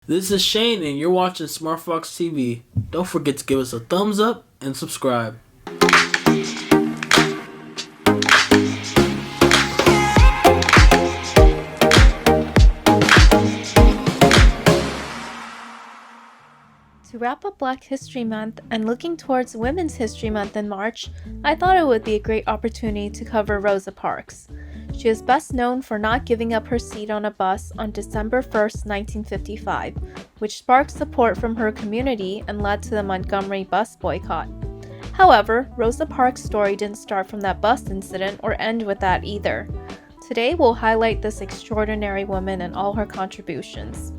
This is Shane and you're watching SmartFoxTV. Don't forget to give us a thumbs up and subscribe. To wrap up Black History Month and looking towards Women's History Month in March, I thought it would be a great opportunity to cover Rosa Parks. She is best known for not giving up her seat on a bus on December 1st, 1955, which sparked support from her community and led to the Montgomery bus boycott. However, Rosa Parks' story didn't start from that bus incident or end with that either. Today we'll highlight this extraordinary woman and all her contributions.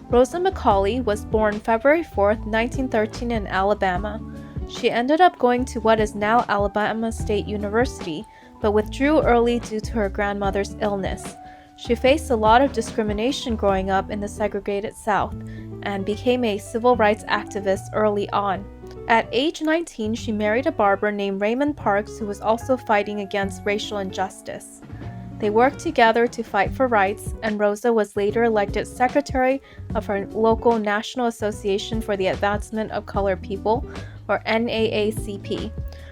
Rosa McCauley was born February 4, 1913 in Alabama. She ended up going to what is now Alabama State University, but withdrew early due to her grandmother's illness. She faced a lot of discrimination growing up in the segregated South and became a civil rights activist early on. At age 19, she married a barber named Raymond Parks who was also fighting against racial injustice. They worked together to fight for rights, and Rosa was later elected secretary of her local National Association for the Advancement of Colored People, or NAACP.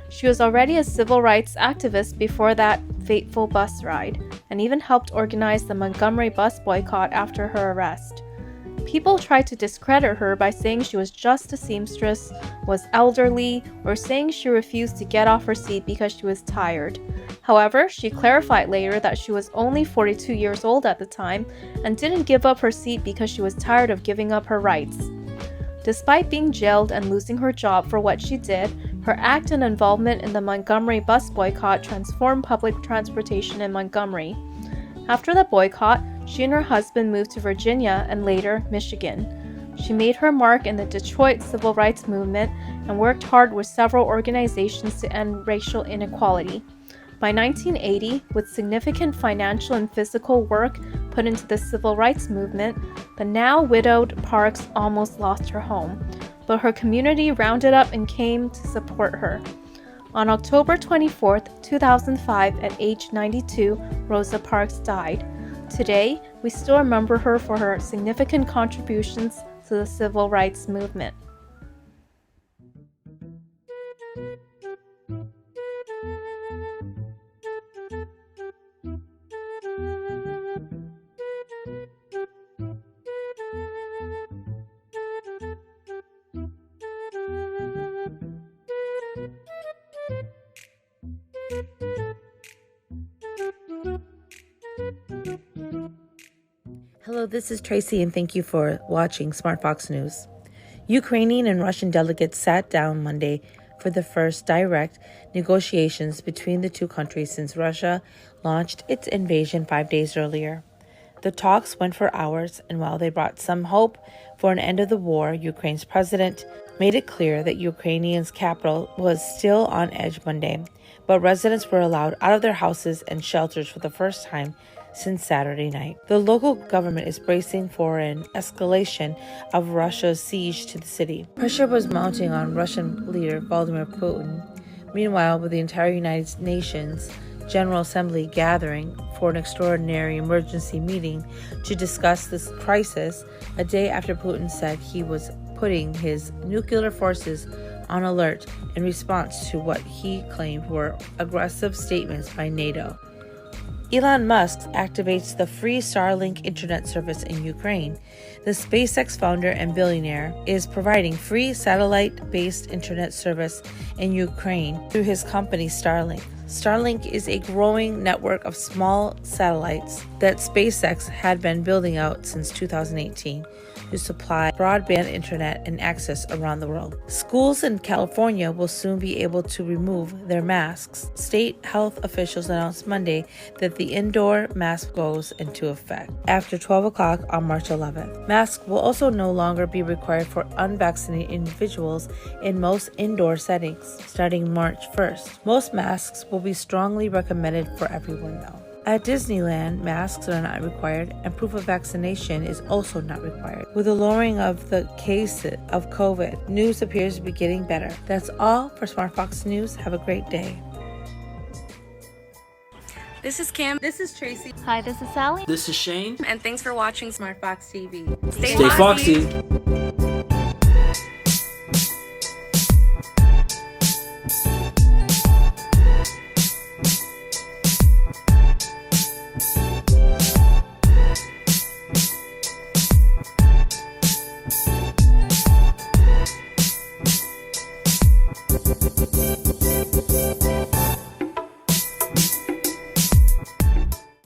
She was already a civil rights activist before that fateful bus ride, and even helped organize the Montgomery bus boycott after her arrest. People tried to discredit her by saying she was just a seamstress, was elderly, or saying she refused to get off her seat because she was tired. However, she clarified later that she was only 42 years old at the time and didn't give up her seat because she was tired of giving up her rights. Despite being jailed and losing her job for what she did, her act and involvement in the Montgomery bus boycott transformed public transportation in Montgomery. After the boycott, she and her husband moved to Virginia and later Michigan. She made her mark in the Detroit civil rights movement and worked hard with several organizations to end racial inequality. By 1980, with significant financial and physical work put into the civil rights movement, the now widowed Parks almost lost her home, but her community rounded up and came to support her. On October 24, 2005, at age 92, Rosa Parks died. Today, we still remember her for her significant contributions to the civil rights movement. Hello, this is Tracy, and thank you for watching Smart Fox News. Ukrainian and Russian delegates sat down Monday for the first direct negotiations between the two countries since Russia launched its invasion 5 days earlier. The talks went for hours, and while they brought some hope for an end of the war, Ukraine's president made it clear that Ukrainians' capital was still on edge Monday, but residents were allowed out of their houses and shelters for the first time since Saturday night. The local government is bracing for an escalation of Russia's siege to the city. Pressure was mounting on Russian leader Vladimir Putin. Meanwhile, with the entire United Nations General Assembly gathering for an extraordinary emergency meeting to discuss this crisis, a day after Putin said he was putting his nuclear forces on alert in response to what he claimed were aggressive statements by NATO. Elon Musk activates the free Starlink internet service in Ukraine. The SpaceX founder and billionaire is providing free satellite-based internet service in Ukraine through his company Starlink. Starlink is a growing network of small satellites that SpaceX had been building out since 2018 to supply broadband internet and access around the world. Schools in California will soon be able to remove their masks. State health officials announced Monday that the indoor mask goes into effect after 12 o'clock on March 11th. Masks will also no longer be required for unvaccinated individuals in most indoor settings starting March 1st. Most masks will be strongly recommended for everyone though. At Disneyland, masks are not required, and proof of vaccination is also not required. With the lowering of the cases of COVID, news appears to be getting better. That's all for Smart Fox News. Have a great day. This is Kim. This is Tracy. Hi, this is Sally. This is Shane. And thanks for watching SmartFox TV. Stay Stay foxy. foxy.